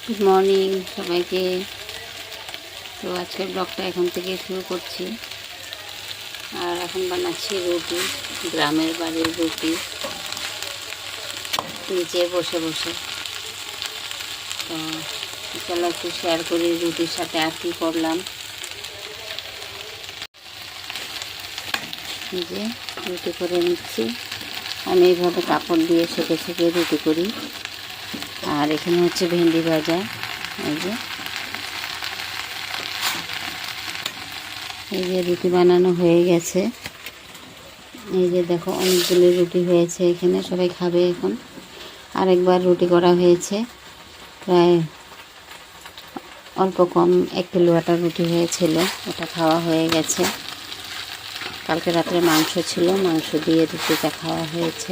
Good morning সবাইকে। তো আজকের ব্লগটা এখন থেকে শুরু করছি। আর এখন বানাচ্ছি রুটি, গ্রামের বাড়ির রুটি, নিচে বসে বসে। তো চলো একটু শেয়ার করি রুটির সাথে আর কি করলাম। এই যে রুটি করে নিচ্ছি আমি, এইভাবে কাপড় দিয়ে সেঁকে সেঁকে রুটি করি। আর এখানে হচ্ছে ভেন্ডি ভাজা। এই যে রুটি বানানো হয়ে গেছে। এই যে দেখো অনেকগুলো রুটি হয়েছে, এখানে সবাই খাবে এখন। আরেকবার রুটি করা হয়েছে, প্রায় অল্প কম 1 কিলো আটার রুটি হয়েছিল, ওটা খাওয়া হয়ে গেছে। কালকে রাত্রে মাংস ছিল, মাংস দিয়ে রুটিটা খাওয়া হয়েছে।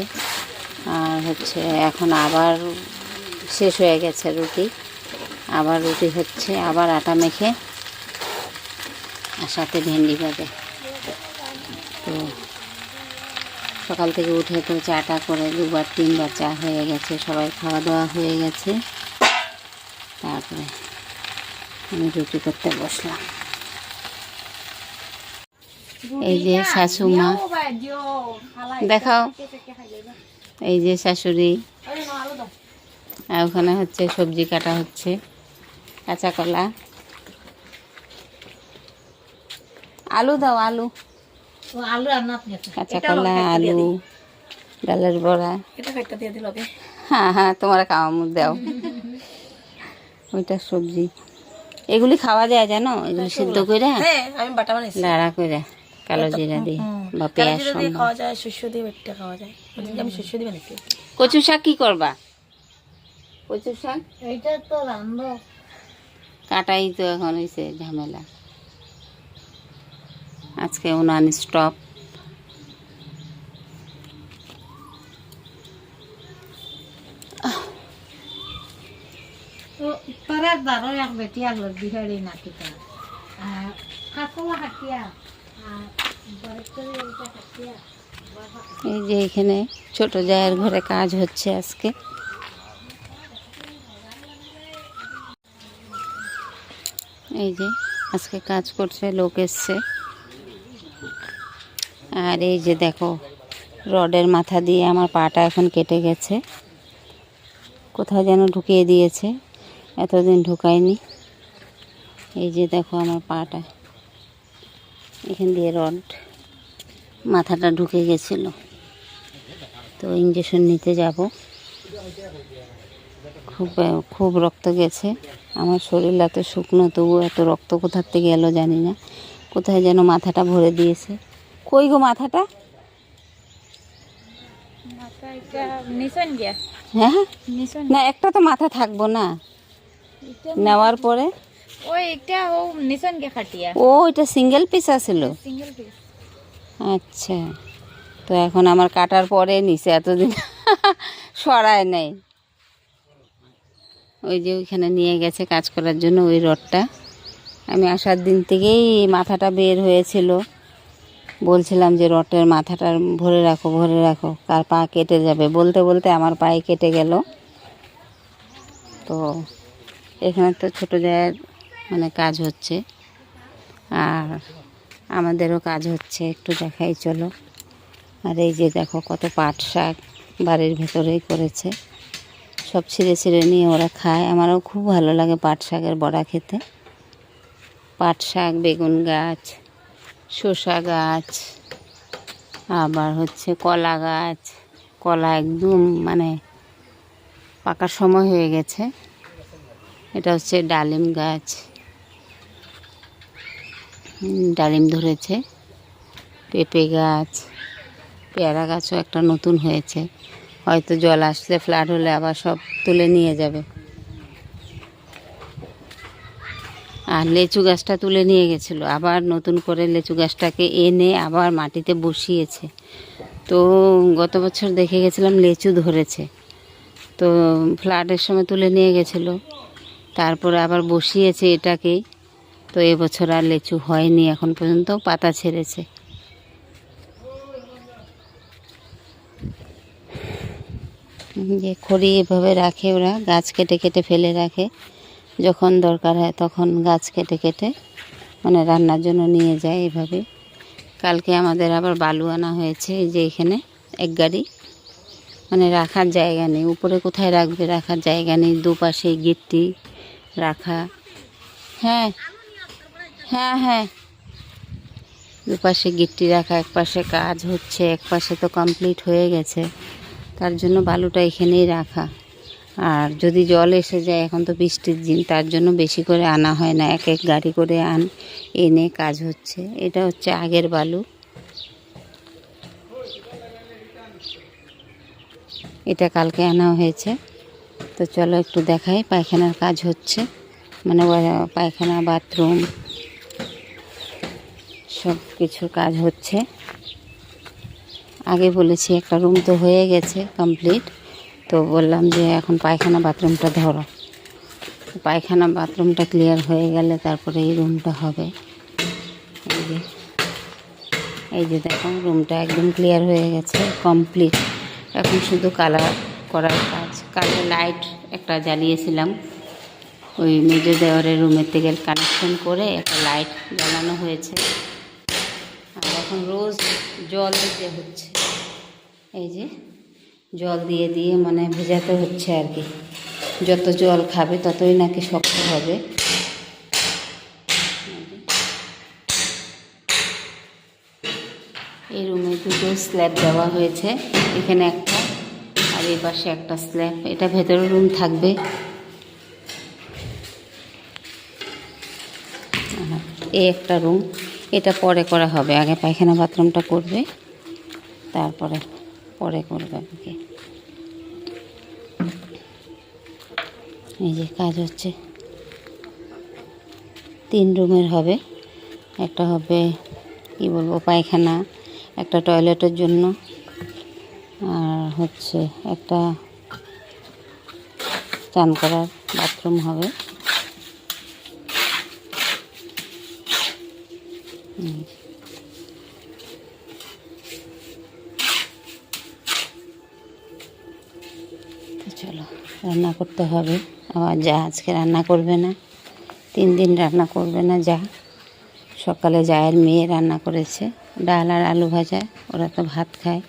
আর হচ্ছে এখন আবার শেষ হয়ে গেছে রুটি, আবার রুটি হচ্ছে, আবার আটা মেখে আর সাথে ভেন্ডি ভাজা। তো সকাল থেকে উঠে তো চাটা করে 2-3বার চা হয়ে গেছে, সবাই খাওয়া দাওয়া হয়ে গেছে। তারপরে আমি রুটি করতে বসলাম। এই যে শাশুমা, দেখাও, এই যে শাশুড়ি। আর ওখানে হচ্ছে সবজি কাটা হচ্ছে, কাঁচা কলা, আলু দাও, আলু, কাঁচা কলা, আলু, ডালের বড়া। হ্যাঁ, তোমার কামড় দাও। ওইটা সবজি, এগুলি খাওয়া যায় জানো, এগুলি সিদ্ধ করে লাড়া করে কালো জিরা দিয়ে বা পেঁয়াজ খাওয়া যায়, শস্য দিয়ে বেটে খাওয়া যায়। আমি শস্য দিয়ে বানাই। কচু শাক কি করবা? কচু শাক এইটা তো রান্না, কাটাই তো এখন হয়েছে ঝামেলা। আজকে উনান স্টপ। এই যে এখানে ছোট জায়ের ঘরে কাজ হচ্ছে আজকে। এই যে আজকে কাজ করছে, লোক এসছে। আর এই যে দেখো রডের মাথা দিয়ে আমার পাটা এখন কেটে গেছে, কোথায় যেন ঢুকিয়ে দিয়েছে, এতদিন ঢুকায়নি। এই যে দেখো আমার পাটা, এখান দিয়ে রড মাথাটা ঢুকে গেছিল। তো ইঞ্জেকশন নিতে যাব। খুব রক্ত গেছে, আমার শরীর এত শুকনো, তবু এত রক্ত কোথার থেকে এলো জানি না। কোথায় যেন মাথাটা ভরে দিয়েছে। কই গো মাথাটা? হ্যাঁ, না একটা তো মাথা থাকবো না নেওয়ার পরে। ও এটা সিঙ্গেল পিস আছিল। আচ্ছা, তো এখন আমার কাটার পরে নিচে এতদিন সরায় নেই। ওই যে ওইখানে নিয়ে গেছে কাজ করার জন্য ওই রডটা। আমি আসার দিন থেকেই মাথাটা বের হয়েছিল, বলছিলাম যে রডের মাথাটা ভরে রাখো, ভরে রাখো, কার পা কেটে যাবে। বলতে বলতে আমার পায়ে কেটে গেল। তো এখানে তো ছোটো জায়ের মানে কাজ হচ্ছে, আর আমাদেরও কাজ হচ্ছে, একটু দেখাই চলো। আর এই যে দেখো কত পাট শাক বাড়ির ভেতরেই করেছে, সব ছিঁড়ে ছিঁড়ে নিয়ে ওরা খায়। আমারও খুব ভালো লাগে পাট শাকের বড়া খেতে। পাট শাক, বেগুন গাছ, শসা গাছ, আবার হচ্ছে কলা গাছ। কলা একদম মানে পাকার সময় হয়ে গেছে। এটা হচ্ছে ডালিম গাছ, ডালিম ধরেছে। পেঁপে গাছ, পেয়ারা গাছও একটা নতুন হয়েছে, হয়তো জল আসলে ফ্লাড হলে আবার সব তুলে নিয়ে যাবে। আর লেচু গাছটা তুলে নিয়ে গেছিলো, আবার নতুন করে লেচু গাছটাকে এনে আবার মাটিতে বসিয়েছে। তো গত বছর দেখে গেছিলাম লেচু ধরেছে, তো ফ্লাডের সময় তুলে নিয়ে গেছিলো, তারপরে আবার বসিয়েছে এটাকেই। তো এবছর আর লেচু হয়নি এখন পর্যন্ত, পাতা ছেড়েছে। যে খড়ি এভাবে রাখে ওরা, গাছ কেটে কেটে ফেলে রাখে, যখন দরকার হয় তখন গাছ কেটে কেটে মানে রান্নার জন্য নিয়ে যায় এইভাবে। কালকে আমাদের আবার বালু আনা হয়েছে, এই যে এখানে এক গাড়ি, মানে রাখার জায়গা নেই, উপরে কোথায় রাখবে, রাখার জায়গা নেই, দুপাশে গিট্টি রাখা। হ্যাঁ হ্যাঁ হ্যাঁ, দুপাশে গিট্টি রাখা, এক পাশে কাজ হচ্ছে, এক পাশে তো কমপ্লিট হয়ে গেছে, তার জন্য বালুটা এখানেই রাখা। আর যদি জল এসে যায়, এখন তো বৃষ্টির দিন, তার জন্য বেশি করে আনা হয় না, এক এক গাড়ি করে এনে কাজ হচ্ছে। এটা হচ্ছে আগের বালু, এটা কালকে আনা হয়েছে। তো চলো একটু দেখাই, পায়খানার কাজ হচ্ছে, মানে পায়খানা বাথরুম সব কিছুর কাজ হচ্ছে। আগে বলেছি একটা রুম তো হয়ে গেছে কমপ্লিট, তো বললাম যে এখন পায়খানা বাথরুমটা ধরো, পায়খানা বাথরুমটা ক্লিয়ার হয়ে গেলে তারপরে এই রুমটা হবে। এই যে দেখো রুমটা একদম ক্লিয়ার হয়ে গেছে, কমপ্লিট। এখন শুধু কালার করার কাজ। কালকে লাইট একটা জ্বালিয়েছিলাম, ওই মেজ দেওয়ারের রুমের থেকে কানেকশন করে একটা লাইট জ্বালানো হয়েছে। আর এখন রোজ জল দিতে হচ্ছে, এই যে জল দিয়ে দিয়ে মানে ভেজাতে হচ্ছে আর কি। যত জল খাবে ততই নাকি শক্ত হবে। এই রুমে দুটো স্ল্যাব দেওয়া হয়েছে, এখানে একটা আর এই পাশে একটা স্ল্যাব। এটা ভেতরের রুম থাকবে। এই একটা রুম, এটা পরে করা হবে, আগে পায়খানা বাথরুমটা করবে, তারপরে পরে করবে আর কি। এই যে কাজ হচ্ছে, 3 রুমের হবে। একটা হবে কি বলবো পায়খানা, একটা টয়লেটের জন্য, আর হচ্ছে একটা চান করার বাথরুম হবে। চলো রান্না করতে হবে। আবার যা আজকে রান্না করবে না, 3 দিন রান্না করবে না। যা সকালে জায়ের মেয়ে রান্না করেছে ডাল আর আলু ভাজা, ওরা তো ভাত খায়।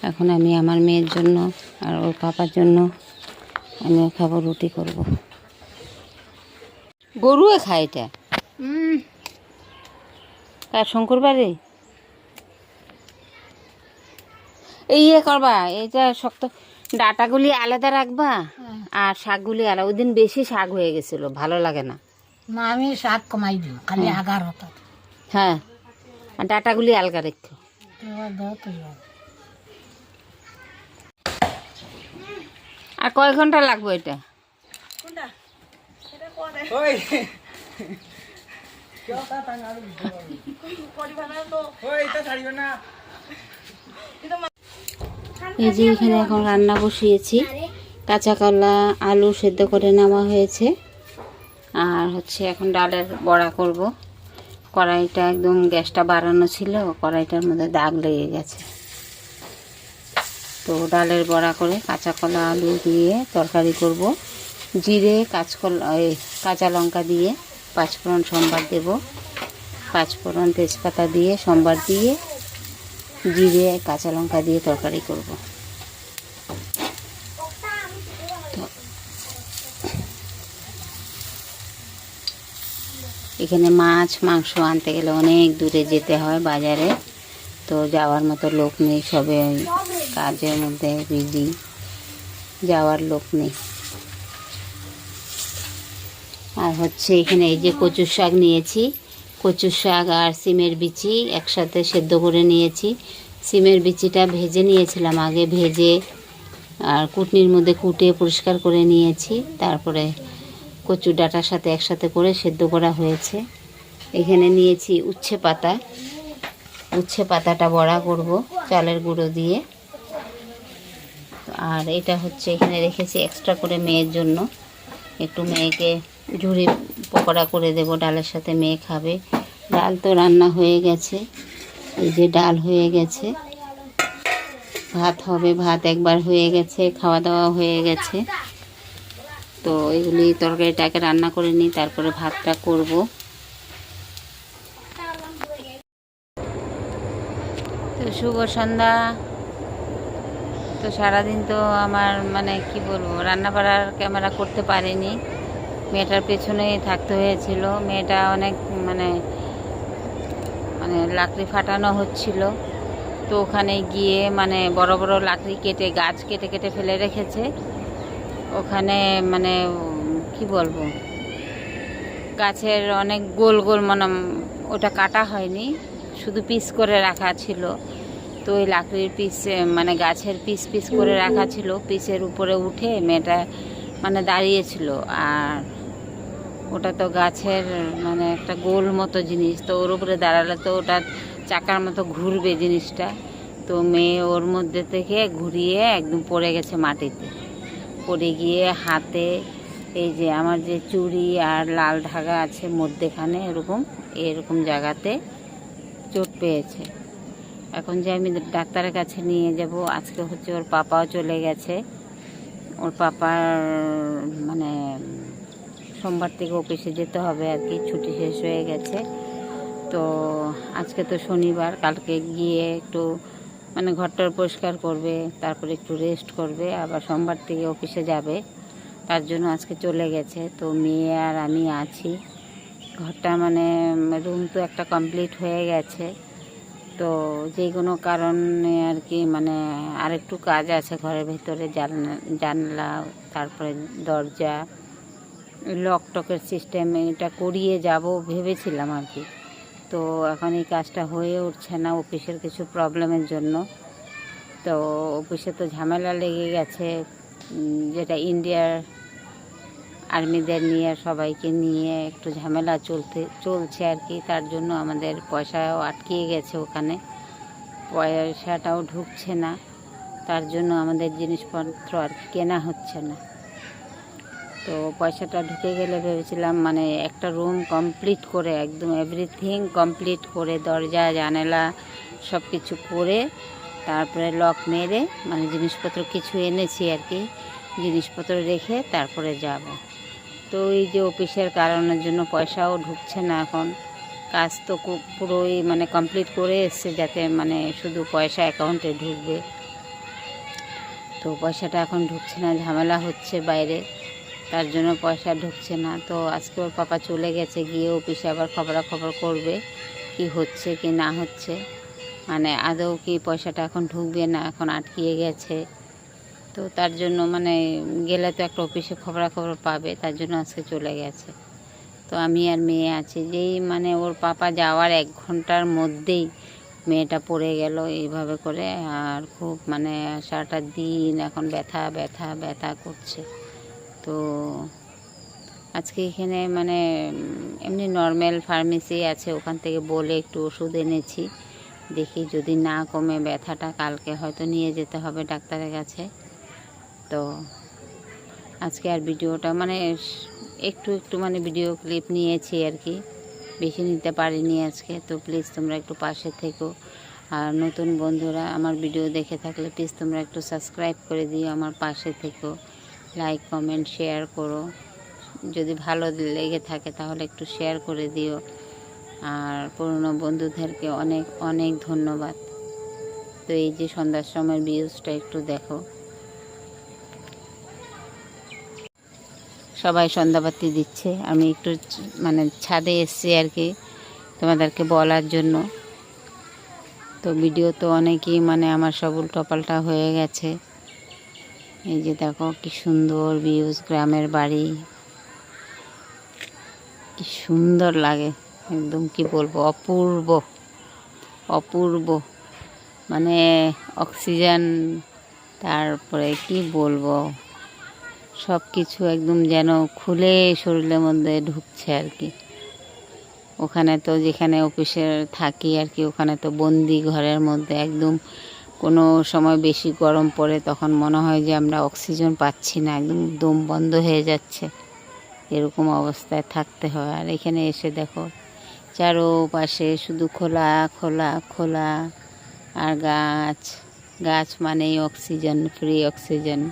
এখন আমি আমার মেয়ের জন্য আর ওর পাপার জন্য আমিও খাবো, রুটি করব। গরুয়ে খায় এটা, কার শঙ্কর বাড়ি। এই ইয়ে করবা, এইটা শক্ত ডাটাগুলি আলাদা রাখবা আর শাকগুলি আলাদা। ওই দিন বেশি শাক হয়ে গেছিল, ভালো লাগে না। না আমি শাক কমাই দিই, খালি আগার হতো। হ্যাঁ, আর ডাটাগুলি আলগা রেখো। আর কয় ঘন্টা লাগবে এটা? এই যে এখানে এখন রান্না বসিয়েছি, কাঁচা কলা আলু সেদ্ধ করে নেওয়া হয়েছে। আর হচ্ছে এখন ডালের বড়া করব। কড়াইটা একদম গ্যাসটা বাড়ানো ছিল, কড়াইটার মধ্যে দাগ লেগে গেছে। তো ডালের বড়া করে কাঁচা কলা আলু দিয়ে তরকারি করব। জিরে কাঁচা লঙ্কা দিয়ে 5 ফোড়ন সম্বার দেব, 5 ফোড়ন তেজপাতা দিয়ে সম্বার দিয়ে জিরে কাঁচা লঙ্কা দিয়ে তরকারি করব। তো এখানে মাছ মাংস আনতে গেলে অনেক দূরে যেতে হয় বাজারে, তো যাওয়ার মতো লোক নেই, সবে কাজের মধ্যে বিজি, যাওয়ার লোক নেই। আর হচ্ছে এখানে এই যে কচুর শাক নিয়েছি, কচুর শাক আর সিমের বিচি একসাথে সেদ্ধ করে নিয়েছি। সিমের বিচিটা ভেজে নিয়েছিলাম আগে, ভেজে আর কুটনির মধ্যে কুটে পরিষ্কার করে নিয়েছি, তারপরে কচুর ডাঁটার সাথে একসাথে করে সেদ্ধ করা হয়েছে। এখানে নিয়েছি উচ্ছে পাতা, উচ্ছে পাতাটা বড়া করব চালের গুঁড়ো দিয়ে। আর এটা হচ্ছে এখানে রেখেছি এক্সট্রা করে মেয়ের জন্য, একটু মেয়েকে ঝুড়ি পকোড়া করে দেব, ডালের সাথে মেয়ে খাবে। ডাল তো রান্না হয়ে গেছে, এই যে ডাল হয়ে গেছে। ভাত হবে, ভাত একবার হয়ে গেছে, খাওয়া দাওয়া হয়ে গেছে। তো এগুলি তরকারিটাকে রান্না করে নিই, তারপরে ভাতটা করব। তো শুভ সন্ধ্যা। তো সারাদিন তো আমার মানে কি বলবো, রান্না বাড়ার ক্যামেরা করতে পারিনি, মেয়েটার পেছনেই থাকতে হয়েছিল। মেয়েটা অনেক মানে মানে লাকড়ি ফাটানো হচ্ছিল, তো ওখানে গিয়ে মানে বড় বড় লাকড়ি কেটে গাছ কেটে কেটে ফেলে রেখেছে ওখানে। মানে কি বলবো, গাছের অনেক গোল গোল মানে ওটা কাটা হয়নি, শুধু পিস করে রাখা ছিল। তো ওই লাকড়ির পিস মানে গাছের পিস পিস করে রাখা ছিল, পিসের উপরে উঠে মেয়েটা মানে দাঁড়িয়েছিল। আর ওটা তো গাছের মানে একটা গোল মতো জিনিস, তো ওর উপরে দাঁড়ালে তো ওটা চাকার মতো ঘুরবে জিনিসটা। তো মেয়ে ওর মধ্যে থেকে ঘুরিয়ে একদম পড়ে গেছে মাটিতে। পড়ে গিয়ে হাতে এই যে আমার যে চুড়ি আর লাল ধাগা আছে মধ্যেখানে এরকম জায়গাতে চোট পেয়েছে। এখন যে আমি ডাক্তারের কাছে নিয়ে যাব, আজকে হচ্ছে ওর পাপাও চলে গেছে। ওর পাপার মানে সোমবার থেকে অফিসে যেতে হবে আর কি, ছুটি শেষ হয়ে গেছে। তো আজকে তো শনিবার, কালকে গিয়ে একটু মানে ঘরটার পরিষ্কার করবে, তারপরে একটু রেস্ট করবে, আবার সোমবার থেকে অফিসে যাবে। তার জন্য আজকে চলে গেছে। তো মেয়ে আর আমি আছি। ঘরটা মানে রুম তো একটা কমপ্লিট হয়ে গেছে। তো যে কোনো কারণে আর কি মানে আরেকটু কাজ আছে ঘরের ভেতরে, জানলা তারপরে দরজা, লক টকের সিস্টেম এটা করিয়ে যাব ভেবেছিলাম আর কি। তো এখন এই কাজটা হয়ে উঠছে না অফিসের কিছু প্রবলেমের জন্য। তো অফিসে তো ঝামেলা লেগে গেছে, যেটা ইন্ডিয়ার আর্মিদের নিয়ে সবাইকে নিয়ে একটু ঝামেলা চলছে আর কি। তার জন্য আমাদের পয়সাও আটকিয়ে গেছে ওখানে, পয়সাটাও ঢুকছে না। তার জন্য আমাদের জিনিসপত্র আর কেনা হচ্ছে না। তো পয়সাটা ঢুকে গেলে ভেবেছিলাম মানে একটা রুম কমপ্লিট করে একদম এভরিথিং কমপ্লিট করে, দরজা জানালা সব কিছু করে তারপরে লক মেরে মানে জিনিসপত্র কিছু এনেছি আর কি, জিনিসপত্র রেখে তারপরে যাব। তো এই যে অফিসের কারণের জন্য পয়সাও ঢুকছে না এখন। কাজ তো পুরোই মানে কমপ্লিট করে এসছে, যাতে মানে শুধু পয়সা অ্যাকাউন্টে ঢুকবে। তো পয়সাটা এখন ঢুকছে না, ঝামেলা হচ্ছে বাইরে, তার জন্য পয়সা ঢুকছে না। তো আজকে ওর পাপা চলে গেছে, গিয়ে অফিসে আবার খবরাখবর করবে কি হচ্ছে কি না হচ্ছে, মানে আদৌ কি পয়সাটা এখন ঢুকবে না, এখন আটকিয়ে গেছে। তো তার জন্য মানে গেলে তো একটা অফিসে খবরাখবর পাবে, তার জন্য আজকে চলে গেছে। তো আমি আর মেয়ে আছি। যেই মানে ওর পাপা যাওয়ার 1 ঘন্টার মধ্যেই মেয়েটা পড়ে গেল এইভাবে করে, আর খুব মানে সারাটা দিন এখন ব্যথা ব্যথা ব্যথা করছে। তো আজকে এখানে মানে এমনি নর্মাল ফার্মেসি আছে, ওখান থেকে বলে একটু ওষুধ এনেছি। দেখি যদি না কমে ব্যথাটা, কালকে হয়তো নিয়ে যেতে হবে ডাক্তারের কাছে। তো আজকে আর ভিডিওটা মানে একটু মানে ভিডিও ক্লিপ নিয়েছি আর কি, বেশি নিতে পারিনি আজকে। তো প্লিজ তোমরা একটু পাশে থেকো। আর নতুন বন্ধুরা আমার ভিডিও দেখে থাকলে প্লিজ তোমরা একটু সাবস্ক্রাইব করে দিও, আমার পাশে থেকো, লাইক কমেন্ট শেয়ার করো। যদি ভালো লেগে থাকে তাহলে একটু শেয়ার করে দিও। আর পুরনো বন্ধুদেরকে অনেক অনেক ধন্যবাদ। তো এই যে সন্ধ্যার সময়ের ভিউজটা একটু দেখো, সবাই সন্ধ্যাবাতি দিচ্ছে, আমি একটু মানে ছাদে এসছি আর কি তোমাদেরকে বলার জন্য। তো ভিডিও তো অনেকই মানে আমার সব উল্টোপাল্টা হয়ে গেছে। এই যে দেখো কি সুন্দর ভিউজ, গ্রামের বাড়ি, কি সুন্দর লাগে একদম, কি বলবো, অপূর্ব অপূর্ব মানে অক্সিজেন, তারপরে কি বলবো, সব কিছু একদম যেন খুলে শরীরের মধ্যে ঢুকছে আর কি। ওখানে তো যেখানে অফিসে থাকি আর কি, ওখানে তো বন্দি ঘরের মধ্যে একদম, কোনো সময় বেশি গরম পড়ে তখন মনে হয় যে আমরা অক্সিজেন পাচ্ছি না, একদম দম বন্ধ হয়ে যাচ্ছে, এরকম অবস্থায় থাকতে হয়। আর এখানে এসে দেখো চারোপাশে শুধু খোলা খোলা খোলা, আর গাছ, গাছ মানেই অক্সিজেন, ফ্রি অক্সিজেন।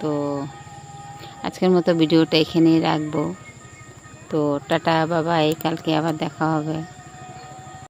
তো আজকের মতো ভিডিওটা এখানেই রাখবো। তো টাটা, বাবাই, কালকে আবার দেখা হবে।